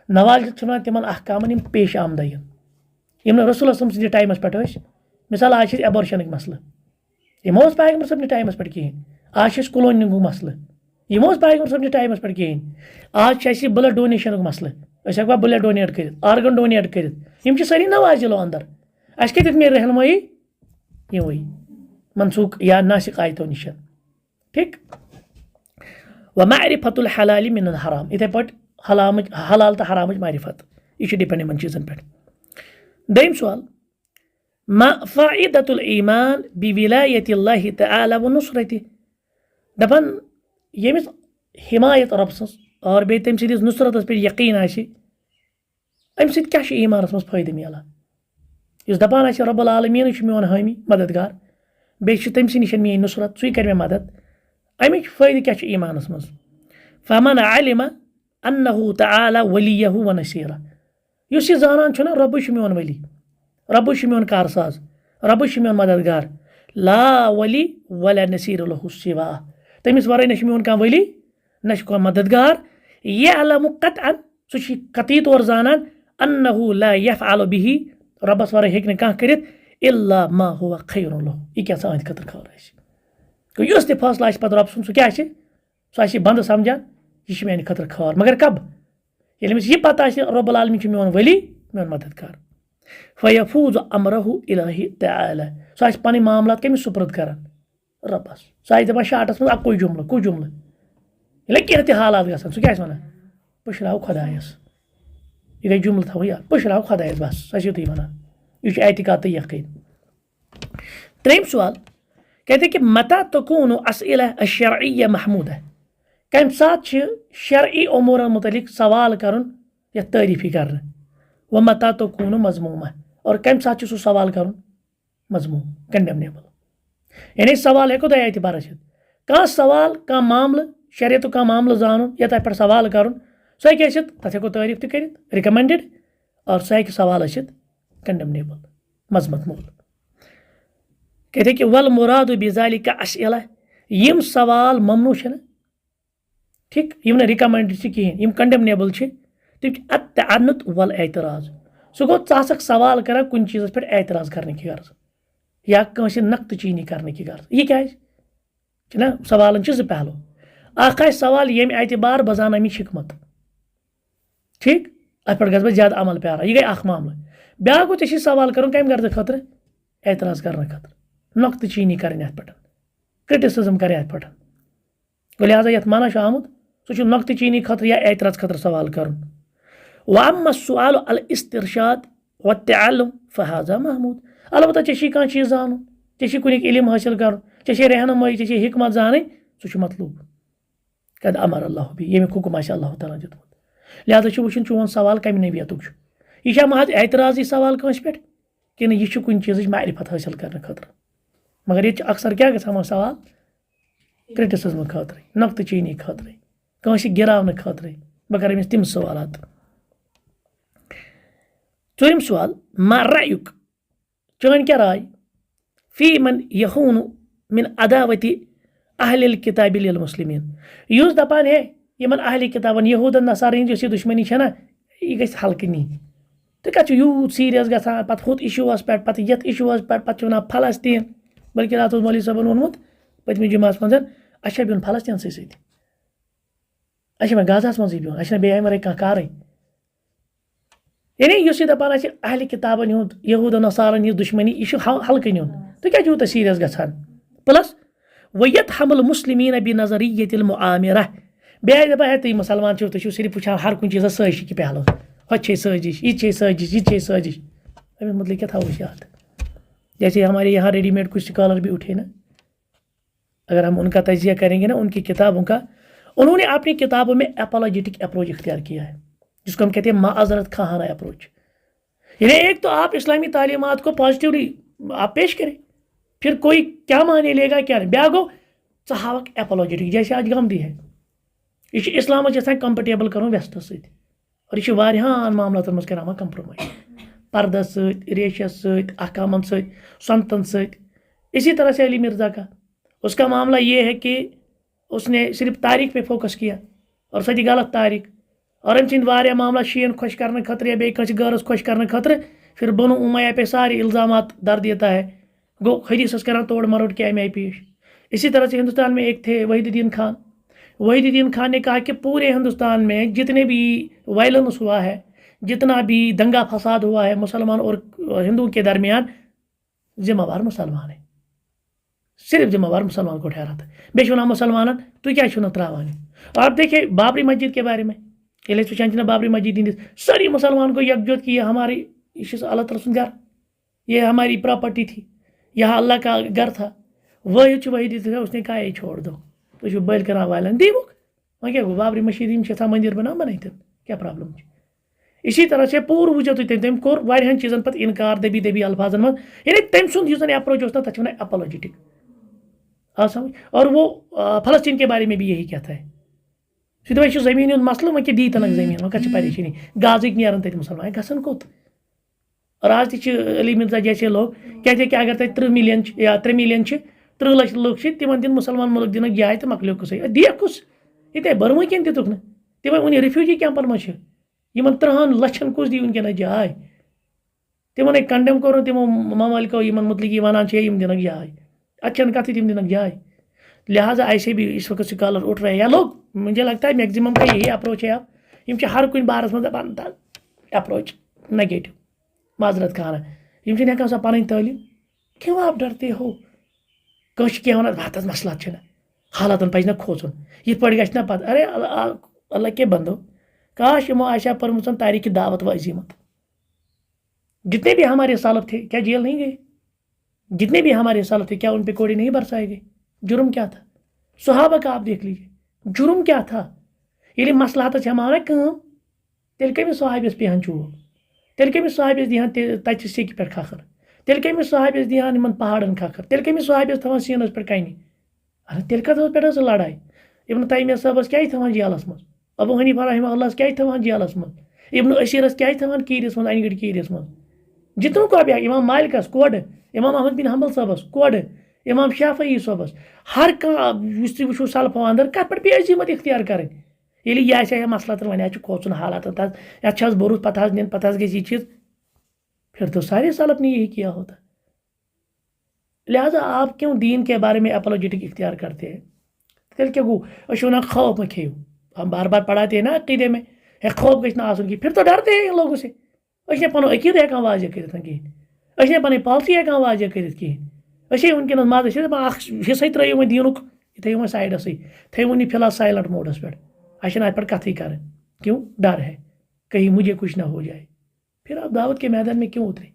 نوازل چھ تمن احکامن یم پیش آمدین یم رسول اللہ صلی اللہ علیہ وسلم ٹائمس پہ مثال آج ایبورشنک مسئلہ یہ پیغمبر صبن ٹائمس پہ کہین آج کلوننگ مسئلہ یہ پیغمبر صبن ٹائمس پہ کہین آج بلڈ ڈونیشن مسئلہ اس ہیکوا بلڈ ڈونیٹ کرت آرگن ڈونیٹ کرت یم ساری نوازلو اندر اس کتت میل رہنمائی یہ وہی منسوخ یا ناسخ آیتو نش ٹھیک ومعرفت الحلال من الحرام اتھے پٹ حلال تو حرام معرفت یہ ڈپینڈ ان چیزن پہ دویم سوال ما فائدۃ الایمان بولایت اللہ تعالی و نصرتہ دپان یمس حمایت رب سن اور بی تم سندس نصرتس پہ یقین آسی ام سۭتۍ کیا ایمانس مز فائدہ ملان اس دپان آسہِ رب العالمین میون حامی مددگار بیٚیہِ تٔمۍ سٕے نِش میٲنۍ نصرت سُے کر مےٚ مدد امیُک فٲیدٕ کیٛاہ چھُ ایمانس منٛز فمن علم انه تعالی ولیہ و نصیرہ یُس یہِ زانان چھُ نا ربٕے چھُ میون ولی ربٕے چھُ میون کارساز ربٕے چھُ میون مددگار لا ولی ولا نصیر له سوا تٔمِس ورٲے نہ چھُ میون کانٛہہ ولی نہ چھُ کانٛہہ مددگار یعلم قطعا سُہ چھُ قطعی طور زانان انه لا يفعل به ربس ورٲے ہیٚکہِ نہٕ کانٛہہ کٔرِتھ الا ما هو خیر له یہِ کیٛاہ سا أہنٛدِ خٲطرٕ خٲر آسہِ یُس تہِ فٲصلہٕ آسہِ پتہٕ رب سُنٛد سُہ کیٛاہ آسہِ سُہ آسہِ بنٛدٕ سمجھان یہِ چھُ میانہِ خٲطرٕ خٲر مگر کب ییٚلہِ أمِس یہِ پتہ آسہِ رب العالمین چھُ میون ولی میون مددگار فیفوز امرہ الہ تعالی سُہ آسہِ پنٕنۍ معاملات کٔمِس سُپرد کران ربس سُہ آسہِ دپان شاٹس منٛز اکُے جملہٕ کُس جملہٕ ییٚلہِ کینٛہہ تہِ حالات گژھان سُہ کیٛاہ آسہِ ونان پُشراو خۄدایس یہ گئی جملہ تھاو یاد پُشراو خۄدایس بس سُہ چھُ تُہۍ ونان یہ چھُ اعتقاد تہٕ یقین ترٛیٚیِم سوال کہتے ہیں کہ متى تكون اسئلہ الشرعیہ محمودہ کمہِ ساتہٕ چھِ شرعی امورن متعلق سوال کرُن یتھ تعریفی کرنہٕ و متى تكون مذمومہ اور کمہِ ساتہٕ چھُ سُہ سوال کرُن مذموم کنڈیمنیبل یعنی سوال ہیٚکو تۄہہِ اعتبار ٲسِتھ کانٛہہ سوال کانٛہہ معاملہٕ شریعتُک کانٛہہ معاملہٕ زانُن یا تتھ پٮ۪ٹھ سوال کرُن سُہ ہیٚکہِ ٲسِتھ تتھ ہیٚکو تعریف تہِ کٔرِتھ رِکمنڈڈ اور سُہ ہیٚکہِ سوال ٲسِتھ کنڈیمنیبل مذمت مول کہتے ہیں کہ والمراد بذالک اسئلہ یم سوال ممنوع چھنہ ٹھیک یم نہ ریکمنڈڈ چھ کہین یم کنڈیمنیبل چھ تم التعنت والاعتراض سہ گو ژٕ سوال کران کن چیزس پہ اعتراض کرنے کی غرض یا کٲنٛسہِ نقطہ چینی کرنے کی غرض یہ کیٛازِ چھنا سوالن چھ زٕ پہلو اکھ آسہِ سوال ییٚمہِ اعتبار بہٕ زانہٕ امِچ حکمت ٹھیک اتھ پٮ۪ٹھ گژھٕ بہٕ زیادٕ عمل پیارا یہ گٔے اکھ معاملہٕ بیاکھ گوٚو ژےٚ چھی سوال کرُن کمہِ غرضہٕ خٲطرٕ اعتراض کرنہٕ خٲطرٕ نقطہ چینی کریں اتھ پٮ۪ٹھ کرٹسزم کریں اتھ پٮ۪ٹھ گوٚو لہٰذا یتھ مانا چھُ آمُت سُہ چھُ نقطہ چینی خٲطرٕ یا اعتراض خٲطرٕ سوال کرُن واما السؤال الاسترشاد والتعلم فهذا محمود البتہ ژےٚ چھی کانٛہہ چیٖز زانُن ژےٚ چھی کُنیُک علم حٲصِل کرُن ژےٚ چھے رہنمٲیی ژےٚ چھے حکمت زانٕنۍ سُہ چھُ مطلوب قد امر اللہ بھی ییٚمیُک حکم آسہِ اللہ تعالیٰ دیُتمُت لہٰذا چھُ وٕچھُن چون سوال کمہِ نوعیتُک چھُ یہِ چھا محض اعتراضی سوال کٲنٛسہِ پٮ۪ٹھ کِنہٕ یہِ چھُ کُنہِ چیٖزٕچ معرفت حٲصِل کرنہٕ خٲطرٕ مگر ییٚتہِ چھِ اکثر کیٛاہ گژھان سوال کرٹسزمہٕ خٲطرٕ نقطہ چینی خٲطرٕ کٲنٛسہِ گِراونہٕ خٲطرٕ بہٕ کرٕ أمِس تِم سوالات ژوٗرِم سوال ما رأیُک چٲنۍ کیٛاہ راے فی من یخون من عداوتِ اہل الکتاب للمسلمین یُس دپان ہے یمن اہل کتابن یہوٗدن نصارن ہٕنٛز یۄس یہِ دُشمنی چھنا یہِ گژھِ ہلکہٕ نِنۍ تُہۍ کتھ چھُ یوٗت سیٖریس گژھان پتہٕ ہُتھ اِشوٗوس پٮ۪ٹھ پتہٕ یتھ اِشوٗوس پٮ۪ٹھ پتہٕ چھِ ونان فلسطیٖن بلکہِ راتھ اوس مولوی صٲبن ووٚنمُت پٔتمہِ جُمعس منٛز اَسہِ چھا بِہُن فلسطیٖنسٕے سۭتۍ اَسہِ چھا وۄنۍ غزاہس منٛزٕے بِہُن اَسہِ چھُنہ بیٚیہِ امہِ ورٲے کانٛہہ کارٕے یعنی یُس یہِ دپان آسہِ اہلِ کتابن ہُنٛد یہوٗد نصارن ہٕنٛز دُشمنی یہِ چھُ ہلکہٕ نیُن تُہۍ کیٛازِ چھِو یوٗتاہ سیٖریس گژھان پلس ویتحم المسلمیٖن بنظریۃ المعامرہ بیٚیہِ آسہِ دپان ہے تُہۍ مُسلمان چھِو تُہۍ چھِو صرف وٕچھان ہر کُنہِ چیٖزس سٲزشہِ کہِ پہلو ہوٚتہِ چھے سٲزش یہِ تہِ چھے سٲزش یہِ تہِ چھے سٲزش امیُک مطلب کیا تھاوو أسۍ یاد جیسے ہمارے یہاں ریڈی میڈ کچھ اسکالر بھی اٹھے نا اگر ہم ان کا تجزیہ کریں گے نا ان کی کتابوں کا انہوں نے اپنی کتابوں میں اپولوجیٹک اپروچ اختیار کیا ہے جس کو ہم کہتے ہیں معذرت خواہانہ اپروچ. یعنی ایک تو آپ اسلامی تعلیمات کو پازیٹیولی آپ پیش کریں, پھر کوئی کیا مانے لے گا کیا نہیں. بیاکھ گو ژٕ ہاوکھ اپالوجیٹک جیسے آج گامدی ہے. یہ اسلامس یژھان کمفرٹیبل کرُن ویسٹس سۭتۍ اور یہ واریاہن معاملاتن منٛز کران کمپرومائز پردس سۭتۍ ریشس سۭتۍ احکامن سۭتۍ سنتن سۭتۍ. اسی طرح سے علی مرزا کا اس کا معاملہ یہ ہے کہ اس نے صرف تاریخ پہ فوکس کیا اور سۄ تہِ غلط تاریخ اور أمۍ سٕنٛدۍ واریاہ معاملہ شیعن خوش کرنے خٲطرٕ یا بیٚیہِ کٲنٛسہِ غٲرس خوش کرنے خٲطرٕ پھر بنو امیہ پہ سارے الزامات در دیتا ہے. گو حدیثس کران توڑ مروڑ کے آئی پیش. اسی طرح سے ہندوستان میں ایک تھے وحید الدین خان. وحید الدین خان نے کہا کہ پورے ہندوستان میں جتنے بھی وائلنس ہوا ہے, جتنا بھی دنگا فساد ہوا ہے مسلمان اور ہندوؤں کے درمیان, ذمہ وار مسلمان ہے, صرف ذمہ وار مسلمان کو ٹھہرا تھا. بیٚیہِ چھِ وَنان مسلمانن تُہۍ کیٛازِ چھِو نہٕ ترٛاوان. اور آپ دیکھیے بابری مسجد کے بارے میں ییٚلہِ أسۍ وٕچھان چھِ نا بابری مسجد ہندس سٲری مسلمان کو یکجہت کی یہ ہماری یہ اللہ تعالیٰ سُنٛد گھر, یہ ہماری پراپرٹی تھی, یہاں اللہ کا گھر تھا. وحید چھُ وحید تھا, اس نے کہا یہ چھوڑ دو, تُہۍ چھِو بٔلۍ کران وائلنس دیوُکھ وۄنۍ کیٛاہ گوٚو بابری مسجد یِم چھِ یژھان مندر بنٲیتن کیٛاہ پرابلم چھِ. اسی طرح سے پوٗرٕ وٕچھو تُہۍ تٔمۍ کوٚر واریاہن چیٖزن پتہٕ اِنکار دبی الفاظن منٛز. یعنی تٔمۍ سُنٛد یُس زن اپروچ اوس نا تتھ چھِ وَنان اپالوجیٹک. آ سمجھ. اور وہ فلسطین کے بارے میں بھی یہی کہتا ہے سُہ دپان چھُ زٔمیٖن ہُنٛد مسلہٕ وۄنۍ کیٛاہ دی تنکھ زٔمیٖن وۄنۍ کَتھ چھِ پریشٲنی گازٕکۍ نیرن تتہِ مُسلمان گژھن کوٚت. اور آج تہِ چھِ علی مرزا جیسے لوگ کہتے ہیں کہ اگر تتہِ 30 ملین یا 3 ملین چھِ 30 لچھ لُکھ چھِ تِمن دِن مُسلمان مُلک دِنکھ جاے تہٕ مۄکلیو قٕصے. دیکھ کُس یہِ تے بٔرمٕے کِنۍ دِتُکھ نہٕ تِمے وٕنہِ رِفیوٗجی کیمپن منٛز چھِ یِمن 30 لچھن کُس دی وٕنکیٚنس جاے. تِمن کنڈیم کوٚر تِمو ممالکو یِمن متعلق یہِ وَنان چھِ یِم دِنکھ جاے. اَتہِ چھنہٕ کتھٕے تِم دِنکھ جاے. لہٰذا ایسے بھی اس وقت اسکالر اٹھ رہے ہیں یا لوگ مجھے لگتا ہے میکزیمم کا یہی اپروچ ہے. اب یم چھِ ہر کُنہِ بارس منٛز دپان اپروچ نگیٹو معذرت خانہ یم چھِنہٕ ہٮ۪کان سۄ پنٕنۍ تعلیٖم کیوں آپ ڈرتے ہو. کٲنٛسہِ چھِ کینٛہہ ونان ہتس مسلات چھِنہٕ حالاتن پزِ نہ کھوژُن یِتھ پٲٹھۍ گژھِ نہ پتہٕ ارے اللہ کے بندو کاش یِمو آسہِ ہا پٔرمٕژ تاریخ دعوت و عزیمت. جتنے بھی ہمارے سالف تھے کیا جیل نہیں گئے. جتنے بھی ہمارے سالف تھے کیا ان پہ کوڑے نہیں برسائے گئے. جرم کیا تھا. صحابہ کا آپ دیکھ لیجیے جرم کیا تھا. ییٚلہِ مصلحتس ہٮ۪مہٕ کٲم تیٚلہِ کٔمِس صحابیس پیٚہن چوب, تیٚلہِ کٔمِس صحابیس دیٖہن تتہِ سیٚکہِ پٮ۪ٹھ کھکھر, تیٚلہِ کٔمِس صحابیس دیٖہن یِمن پہاڑن کھکھر, تیٚلہِ کٔمِس صحابیس تھاوان سیٖنس پٮ۪ٹھ کنہِ. تیٚلہِ کتھ پٮ۪ٹھ ٲس لڑاے. ابن تیمیہ صٲبس کیٛازِ تھاوان جیلس منٛز, ابو حنیفہ رحمہ اللہ کیٛازِ تھاوان جیلس منٛز, ابن عشیرس کیٛازِ تھاوان کیٖرِس منٛز انہِ گٔٹۍ کیٖرِس منٛز. جتنوں کو بھی امام مالکس کوڑٕ, امام احمد بن حنبل صٲبس کوڑٕ, امام شافعی صٲبس ہر کانٛہہ یُس تُہۍ وٕچھو سلفو اندر کتھ پٮ۪ٹھ پیٚیہِ عزیمت اختیار کرٕنۍ. ییٚلہِ یہِ آسہِ ہے مسلاتن وۄنۍ حظ چھُ کھوژُن حالاتن تھا یتھ چھِ حظ بروس پتہٕ حظ نِن پتہٕ حظ گژھِ یہِ چیٖز پھر تو سارے سلف نے یہی کیا ہوتا. لہٰذا آپ کیوں دین کے بارے میں اپولوجیٹک اختیار کرتے ہیں. تیٚلہِ کیٛاہ گوٚو أسۍ چھِ وَنان خوف مہ کھیٚیِو. ہم بار بار پڑھاتے ہیں نا عقیدے میں ہے خوف گژھِ نہٕ آسُن کینٛہہ. پھر تو ڈرتے ہیں ان لوگوں سے. أسۍ چھِنہٕ پنُن عقیدٕ ہٮ۪کان واضح کٔرِتھ کِہیٖنۍ, أسۍ چھِنہٕ پنٕنۍ پالسی ہٮ۪کان واضح کٔرِتھ کِہیٖنۍ. أسۍ چھِ وٕنکیٚنس ماز أسۍ چھِ دپان اکھ حصے ترٲیِو وۄنۍ دیٖنُک یہِ تھٲیِو وۄنۍ سایڈسٕے, تھٲیِو وۄنۍ فی الحال سایلنٹ موڈس پٮ۪ٹھ. اَسہِ چھِنہٕ اَتھ پٮ۪ٹھ کتھٕے کرٕنۍ. کیوں ڈر ہے کہیں مجھے کچھ نہ ہو جائے. پھر آپ دعوت کے میدان میں کیوں اترے.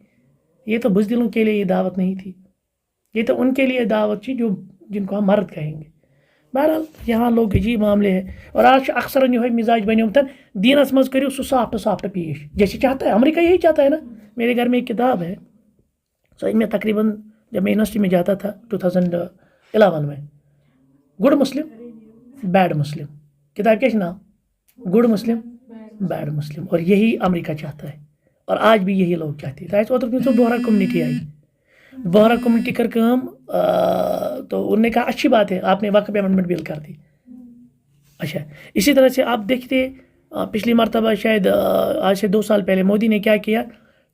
یہ تو بزدلوں کے لیے یہ دعوت نہیں تھی, یہ تو ان کے لیے دعوت تھی جو جن کو ہم مرد کہیں گے. بہرحال یہاں لوگ عجیب معاملے ہیں. اور آج اکثر یہ مزاج بنیومت دینس مز کرو سہ سافٹ پیش جیسے چاہتا ہے امریکہ یہی چاہتا ہے نا. میرے گھر میں ایک کتاب ہے سو میں تقریباً جب میں یونیورسٹی میں جاتا تھا 2011 میں, گڈ مسلم بیڈ مسلم. کتاب کیا نام گڈ مسلم بیڈ مسلم. اور یہی امریکہ چاہتا ہے اور آج بھی یہی لوگ چاہتے ہیں. تو اوتر بوہرا کمیونٹی آئی, بوہرا کمیونٹی کر کام تو انہوں نے کہا اچھی بات ہے آپ نے وقف امنڈمنٹ بل کر دی. اچھا اسی طرح سے آپ دیکھتے پچھلی مرتبہ شاید آج سے 2 سال پہلے مودی نے کیا کیا,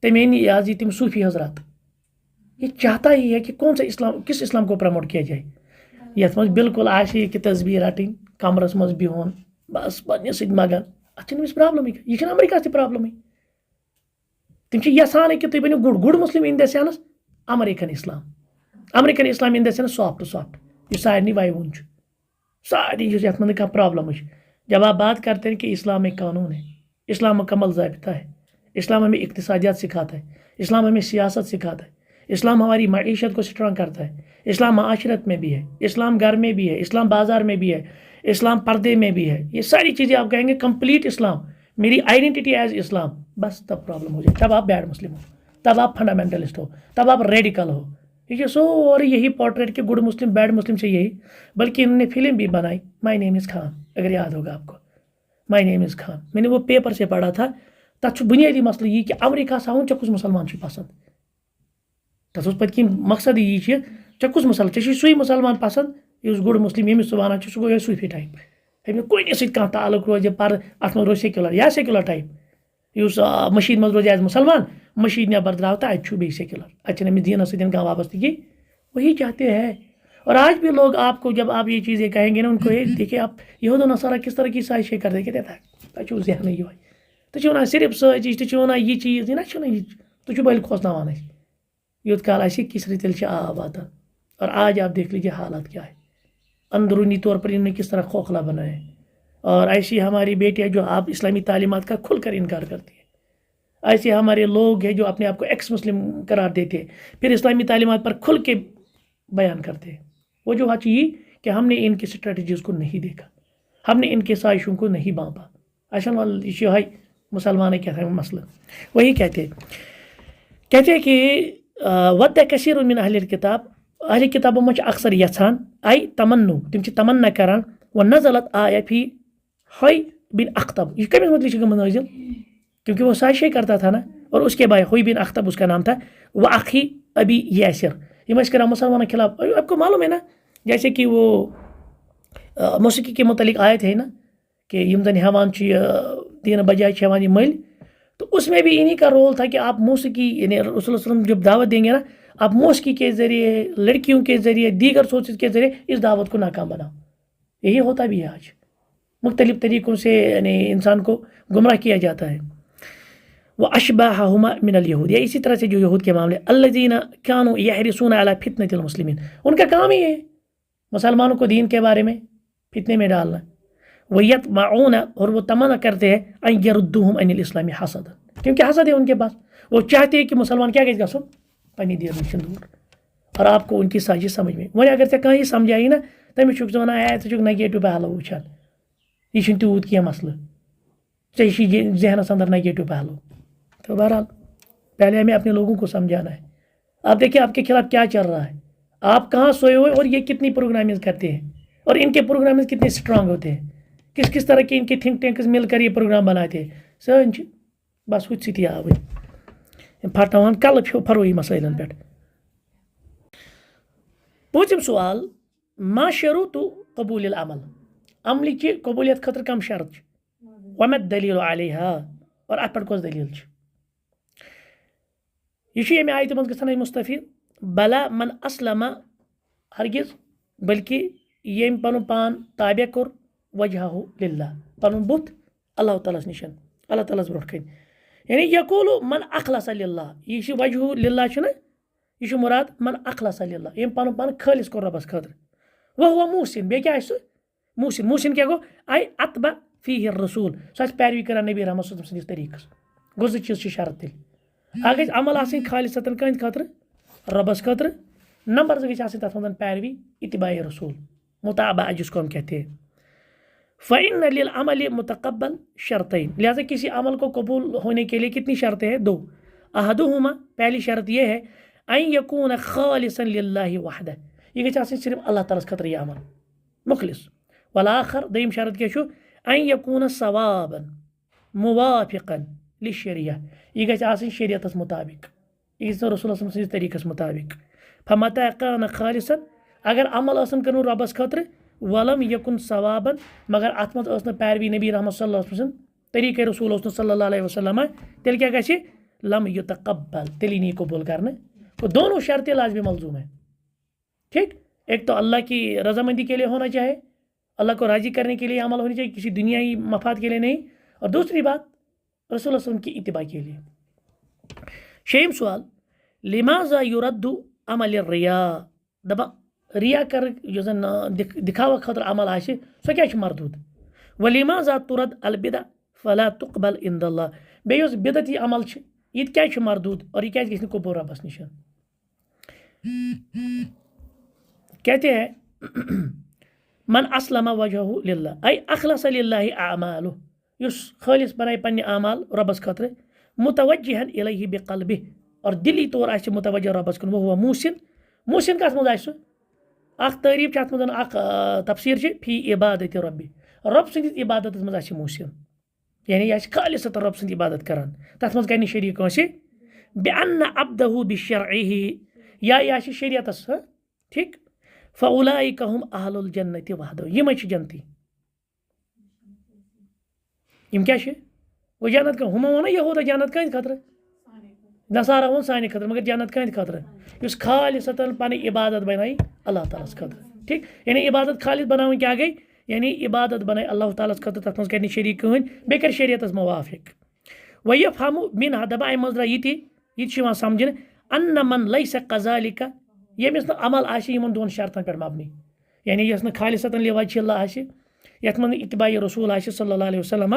تمینی آج تم صوفی حضرات یہ چاہتا ہی ہے کہ کون سا اسلام کس اسلام کو پروموٹ کیا جائے. یتھ مز بالکل آسہِ کہ تصویر رٹیں کمرس مز بہن بس پنہ سۭتۍ مگن. اتھ چھنہٕ أمِس پرابلمٕے, یہِ چھنہٕ امریکہ تہِ پرابلمٕے. تِم چھِ یژھان کہ تُہۍ بٔنِو گڈ مسلم ان دَ سینس امریکن اسلام. امریکن اسلام ان دَ سینس سافٹ یُس سارنٕے وایوُن چھُ سارنٕے یُس یتھ منٛز کانٛہہ پرابلم چھِ. جب آپ بات کرتے ہیں کہ اسلام ایک قانون ہے, اسلام مکمل ضابطہ ہے, اسلام ہمیں اقتصادیات سکھاتا ہے, اسلام ہمیں سیاست سکھاتا ہے, اسلام ہماری معیشت کو اسٹرانگ کرتا ہے, اسلام معاشرت میں بھی ہے, اسلام گھر میں بھی ہے, اسلام بازار میں بھی ہے, اسلام پردے میں بھی ہے. یہ ساری چیزیں آپ کہیں گے کمپلیٹ اسلام. میری آئیڈینٹی ایز اسلام، بس تب پرابلم ہو جائے، تب آپ بیڈ مسلم ہو، تب آپ فنڈامنٹلسٹ ہو، تب آپ ریڈیکل ہو. یہ سورے یہی پورٹریٹ کہ گڈ مسلم بیڈ مسلم سے یہی، بلکہ انہوں نے فلم بھی بنائی مائی نیم از خان، اگر یاد ہوگا آپ کو مائی نیم از خان. میں نے وہ پیپر سے پڑھا تھا. تک بنیادی مسئلہ یہ کہ امریکہ ساؤن ٹھیک کس مسلمان پسند، تس پتہ کن مقصد یہ ٹھیک کس مسلمان ٹھیک سوئی مسلمان پسند اس گڈ مسلم یمس ثہ ونان سہ گو صوفی ٹائپ، ہمیں کن سۭتۍ کانٛہہ تعلق روزِ پر ات منٛز روزِ سیکولر یا سیکولر ٹائپ اس مشید مز روزِ ایز مسلمان، مشید نبر درٛاو تہٕ اتہِ چھُ بیٚیہِ سیکولر، اتہِ چھنہٕ أمِس دیٖنس سۭتۍ کانٛہہ وابستگی. وہی چاہتے ہیں. اور آج بھی لوگ آپ کو جب آپ یہ چیزیں کہیں گے نا ان کو دیکھیے آپ یہود و نصارہ کس طرح کی سازشیں کرتے کہتے تھے تہ ذہن یہ تو ونان صرف سازش تو ونان یہ چیز نہ تو بل کھوسناوان یوت کال آسہِ کسرِ تیل آب واتان. اور آج آپ دیکھ لیجیے حالات کیا ہے، اندرونی طور پر انہوں نے کس طرح کھوکھلا بنایا ہے. اور ایسی ہماری بیٹیاں جو آپ اسلامی تعلیمات کا کھل کر انکار کرتی ہیں، ایسے ہمارے لوگ ہیں جو اپنے آپ کو ایکس مسلم قرار دیتے ہیں پھر اسلامی تعلیمات پر کھل کے بیان کرتے ہیں. وجوہات یہ کہ ہم نے ان کی اسٹریٹجیز کو نہیں دیکھا، ہم نے ان کے سازشوں کو نہیں بانپا. ایسا یہ مسلمان کیا تھا مسئلہ. وہی کہتے کہ ود کثیر من اہل الکتاب، اہل کتابوں میں اکثر یژھان آئی تمنو تم تمنا کران و نزلت آیا فی ہوئی بن اختب. یہ کمس متعلق گمت نازل کیونکہ وہ سازشیں کرتا تھا نا، اور اس کے بھائی ہوئی بن اختب اس کا نام تھا، وہ اخی ابی یاسر. یہ کران مسلمانوں کے خلاف. آپ کو معلوم ہے نا جیسے کہ وہ موسیقی کے متعلق آئے تھے نا کہ یم زن ہیوان دین بجائے ہیوان یہ مل، تو اس میں بھی انہی کا رول تھا کہ آپ موسیقی یعنی رسول اللہ صلی اللہ علیہ وسلم جب دعوت دیں گے نا، آپ موسیقی کے ذریعے، لڑکیوں کے ذریعے، دیگر سوچز کے ذریعے اس دعوت کو ناکام بناؤ. یہی ہوتا بھی ہے آج، مختلف طریقوں سے یعنی انسان کو گمراہ کیا جاتا ہے. وہ اشباہہما من الیہود، یا اسی طرح سے جو یہود کے معاملے، الذین کانوا یحرصون علی فتنۃ المسلمین، ان کا کام ہی ہے مسلمانوں کو دین کے بارے میں فتنے میں ڈالنا. ویطمعون، اور وہ تمنا کرتے ہیں ان یردوہم عن الاسلام حسدا، کیونکہ حسد ہے ان کے پاس، وہ چاہتے ہیں کہ مسلمان کیا گژھِ گژھُن پننہِ دین نش دور. اور آپ کو ان کی سازش سمجھ میں وۄنۍ اگر ژےٚ کانٛہہ یہِ سمجھایی نا تٔمِس چھُکھ ژٕ وَنان ژٕ چھُکھ نگیٹِو پہلو وٕچھان، یہ چھُنہٕ تیوٗت کینٛہہ مسلہٕ، ژےٚ چھُے ذہنس اندر نگیٹو پہلو. تو بہرحال پہلے ہمیں اپنے لوگوں کو سمجھانا ہے. آپ دیکھیں آپ کے خلاف کیا چل رہا ہے، آپ کہاں سوئے ہوئے اور یہ کتنی پروگرامز کرتے ہیں، اور ان کے پروگرامز کتنے اسٹرانگ ہوتے ہیں، کس طرح کے ان کے تھنک ٹینکس مل کر یہ پروگرام بناتے ہیں. سٲنۍ چھِ بس ہُتھ سۭتی آوٕرۍ پھٹناوان کلہٕ فروئی مسائلن پٮ۪ٹھ. پوٗژِم سوال، ما شروٗط قبوٗل العمل، عملہِ چہِ قبوٗلیت خٲطرٕ کم شرط چھِ، وما دلیٖل علیہا، اور اتھ پٮ۪ٹھ کۄس دلیٖل چھِ. یہ چھُ ییٚمہِ آیتہِ منٛز گژھان مستفید، بلا من اسلم، ہرگز بلکہ ییٚمۍ پنُن پان تابع کوٚر وجہہ للہ، پنُن بُتھ اللہ تعالیٰ ہس نِشن، اللہ تعالیٰ ہس برونٛٹھ کَنۍ. یعنی یقول من اخلص للہ، یہ چھُ وجہہ للہ چھُنہ، یہ چھُ مراد من اخلص للہ، ییٚمۍ پنُن پان خٲلِص کوٚر رۄبس خٲطرٕ. وہو محسن، بیٚیہِ کیٛاہ آسہِ سُہ محسن. محسن کیٛاہ گوٚو، آے اتبع فیہ الرسول، سُہ آسہِ پیروی کران نبی رحمت صلی اللہ علیہ وسلم سٕنٛدِس طریٖقس. گوٚو زٕ چیٖز چھِ شرط تیٚلہِ، اکھ گژھِ عمل آسٕنۍ خالصتن کٕہٕنٛدِ خٲطرٕ رۄبس خٲطرٕ، نمبر زٕ گژھِ آسٕنۍ تتھ منٛز پیروی اتباع رسول، متابعہ جس کو ہم کہتے ہیں. فإن للعمل متقبل شرطین، لہٰذا کسی عمل کو قبول ہونے کے لیے کتنی شرطیں ہیں، دو. احدہما، پہلی شرط یہ ہے ان یکون خالصا للہ وحدہ، یہ گژھِ آسٕنۍ صرف اللہ تعالیٰ خٲطرٕ یہ عمل مخلص. والآخر، دوٚیِم شرط کیٛاہ چھُ، ان یکون ثوابا موافقا للشریعہ، یہ گژھِ آسٕنۍ شریعتس مطابق، یہ گژھِ رسول اللہ سٕنٛدِس طریٖقس مطابق. فمتى كان خالصا، اگر عمل ٲسن کٔرمٕژ رۄبس خٲطرٕ، ولم یکن ثوابن، مگر اتھ منٛز ٲس نہٕ پیروی نبی رحمت صلی اللہ علیہ وسلم طریٖقے رسول اوس نہٕ صلی اللہ علیہ وسلم، تیٚلہِ کیٛاہ گژھِ، لم یتقبل، تیٚلہِ نی قبول کرنہٕ. تو دونوں شرطیں لازمی ملزوم ہیں. ٹھیک، ایک تو اللہ کی رضامندی کے لیے ہونا چاہے، اللہ کو راضی کرنے کے لیے عمل ہونی چاہیے، کسی دنیائی مفاد کے لیے نہیں. اور دوسری بات رسول اللہ صلی اللہ علیہ وسلم کی اتباع کے لیے. شیٚیِم سوال، لماذا یرد عمل الریا، دپان ریا کر یُس زن دکھاوا خٲطرٕ عمل آسہِ سۄ کیٛازِ چھِ مردود. ولماذا ترد البدع فلا تقبل عند اللہ، بیٚیہِ یُس بدعتی عمل چھِ یہِ تہِ کیٛازِ چھُ مردود اور یہ کیٛازِ گژھِ نہٕ قبول رۄبس نِش. کہتے ہیں من اسلم وجہہ للہ، اے اخلص للہ اعمالہ، یُس خٲلِص بنایہِ پننہِ اعمال رۄبس خٲطرٕ متوجہن الیہ بقلبہ اور دلی طور آسہِ متوجہ رۄبس کُن وہو محسن محسن کتھ منٛز آسہِ سُہ اکھ تعریٖف چھِ اتھ منٛز اکھ تفسیٖر چھِ فی عبادت رۄبہِ رۄب سٕنٛدِس عبادتس منٛز آسہِ محسن یعنی یہِ آسہِ خالصتن رۄب سٕنٛز عبادت کران تتھ منٛز کرِ نہٕ شریٖک کٲنٛسہِ بأن عبدہ بشرعہ یا یہِ آسہِ شریعتس ٹھیٖک فاولئک هم اہل الجنت وحدہ یِمے چھِ جنتی یِم کیٛاہ چھِ گوٚو جنت ہُمو ووٚن یہوٗدا جنت کٕہٕنٛدِ خٲطرٕ نصارا ووٚن سانہِ خٲطرٕ مگر جنت کٕہٕنٛدِ خٲطرٕ یُس خالصتن پنٕنۍ عبادت بنایہِ اللہ تعالیٰ ہس خٲطرٕ ٹھیٖک یعنی عبادت خالص بناوٕنۍ کیٛاہ گٔے یعنی عبادت بنایہِ اللہ تعالیٰ ہس خٲطرٕ تتھ منٛز کرِ نہٕ شریٖک کٕہٕنۍ بیٚیہِ کرِ شریعتس موافق ویفہم منہا دپان امہِ منٛز درٛاو یہِ تہِ چھُ یِوان سمجھنہٕ ان من لیس کذالک ییٚمِس نہٕ عمل آسہِ یِمن دۄن شرطن پٮ۪ٹھ مبنی یعنی یۄس نہٕ خالصتن لِوجہِ اللہ آسہِ یتھ منٛز نہٕ اتباع رسوٗل آسہِ صلی اللہ علیہ وسلم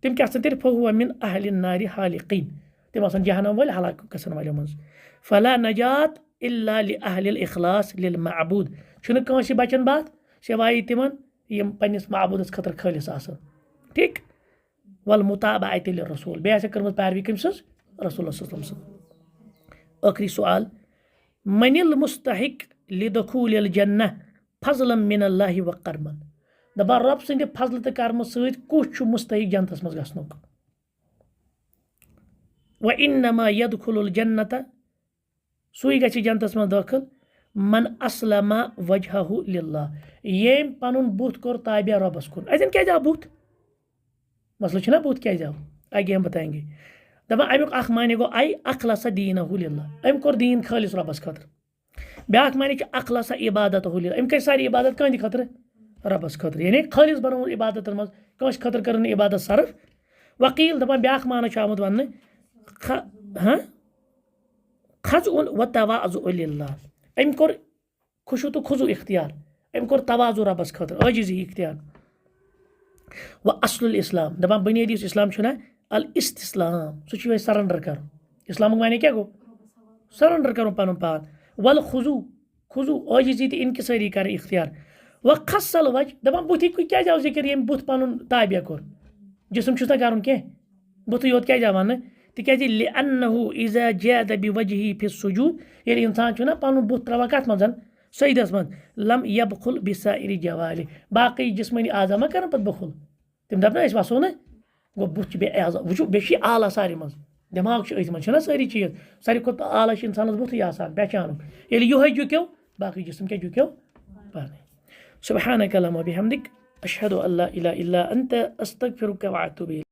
تِم کیٛاہ آسن تیٚلہِ فہو من اہل النار حالقین تِم آسن جہنم وٲلۍ ہلاک گژھن والیو منٛز فلا نجات الا لاہل الاخلاص للمعبود چھُنہٕ کٲنٛسہِ بچن بات سوائے تِمن یِم پننِس معبوٗدس خٲطرٕ خٲلص آسن ٹھیٖک والمتابعۃ للرسول بیٚیہِ آسہِ کٔرمٕژ پیروی کٔمۍ سٕنٛز رسول صلی اللہ علیہ وسلم ٲخری سوال من المستحق لدخول الجنہ فضلا من اللہ و کرما دپان رۄب سٕنٛدِ فضلہٕ تہٕ کرمہٕ سۭتۍ کُس چھُ مستحق جنتس منٛز گژھنُک وانما يدخل الجنة سُے گژھِ جنتس منٛز دٲخل من اسلم وجہہ للہ ییٚمۍ پنُن بُتھ کوٚر تابع رۄبس کُن اتٮ۪ن کیٛازِ آو بُتھ مسلہٕ چھُنہ بُتھ کیٛازِ آو آگے ہم بتائیں گے دپان امیُک اکھ معنی گوٚو آی اخلص دیٖنہ للہ أمۍ کوٚر دیٖن خٲلص رۄبس خٲطرٕ بیٛاکھ معنی چھُ اخلص عبادتہ للہ أمۍ کٔر ساری عبادت کٕہٕنٛدِ خٲطرٕ رۄبس خٲطرٕ یعنی خٲلص بنووُن عبادتن منٛز کٲنٛسہِ خٲطرٕ کٔرٕن نہٕ عبادت صرف وکیٖل دپان بیٛاکھ معنی چھُ آمُت وننہٕ خضع و تواضع للہ أمۍ کوٚر خُشوع تہٕ خضوع اختیار أمۍ کوٚر تواضع رۄبس خٲطرٕ عٲجزی اختیار و اصل الاسلام دپان بنیٲدی یُس اسلام چھُنہ الاستسلام سُہ چھُ یِہوٚے سرنڈر کرُن اسلامُک معنی کیٛاہ گوٚو سرنڈر کرُن پنُن پان والخضوع خضوع عٲجزی تہٕ انکسٲری کرٕنۍ اختیار و خص الوجہ دپان بُتھِ کیٛازِ آو ذکر ییٚمۍ بُتھ پنُن تابع کوٚر جسم چھُس نہ کرُن کینٛہہ بُتھٕے یوت کیٛازِ آو وننہٕ تِکیٛازِ لأنه اذا جاد بوجهه في السجود ییٚلہِ انسان چھُنہ پنُن بُتھ تراوان کتھ منٛز سجدس منٛز لم يبخل بسائر جوارح باقٕے جسمٲنی اعضا ما کرن پتہٕ بخل تِم دپن أسۍ وسو نہٕ گوٚو بُتھ چھُ بیٚیہِ اعضا وٕچھو بیٚیہِ چھُ یہِ اعلیٰ ساروی منٛز دٮ۪ماغ چھُ أتھۍ منٛز چھِنہ سٲری چیٖز ساروی کھۄتہٕ اعلیٰ چھُ انسانس بُتھٕے آسان پہچانُک ییٚلہِ یِہوٚے جُکیو باقٕے جسم کیٛاہ جُکیو پانے سبحانک اللہم وبحمدک اشہدُ ان لا اله الا انت استغفرک واتوب الیک